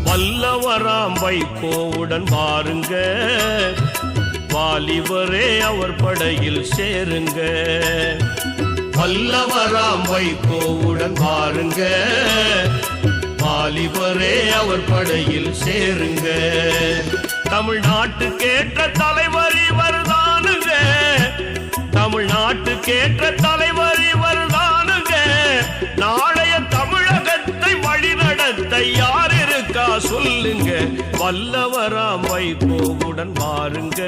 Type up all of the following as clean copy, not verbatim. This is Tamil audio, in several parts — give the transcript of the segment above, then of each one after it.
வல்லவராம் வைகோவுடன் வாருங்க, வாலிபரே அவர் படையில் சேருங்க. வல்லவராம் வைகோவுடன் வாருங்க, வாலிபரே அவர் படையில் சேருங்க. தமிழ்நாட்டுக்கேற்ற தலைவர் இவர் தானுங்க, தமிழ்நாட்டுக்கேற்ற தலைவர் இவர் தானுங்க. நாளைய தமிழகத்தை வழிநடத்த யார் இருக்கா சொல்லுங்க. வல்லவராம் வைகோவுடன் வாருங்க,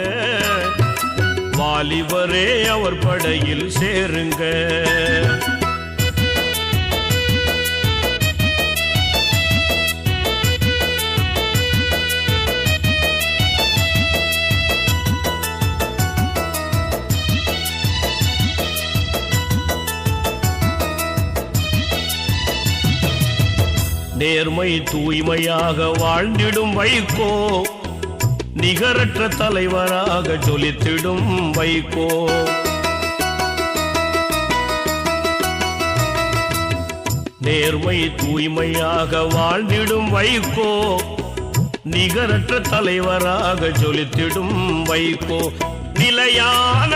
வாலிபரே அவர் படையில் சேருங்க. நேர்மை தூய்மையாக வாழ்ந்திடும் வைகோ, நிகரற்ற தலைவராக ஜொலித்திடும் வைகோ. நேர்மை தூய்மையாக வாழ்ந்திடும் வைகோ, நிகரற்ற தலைவராக ஜொலித்திடும் வைகோ. நிலையான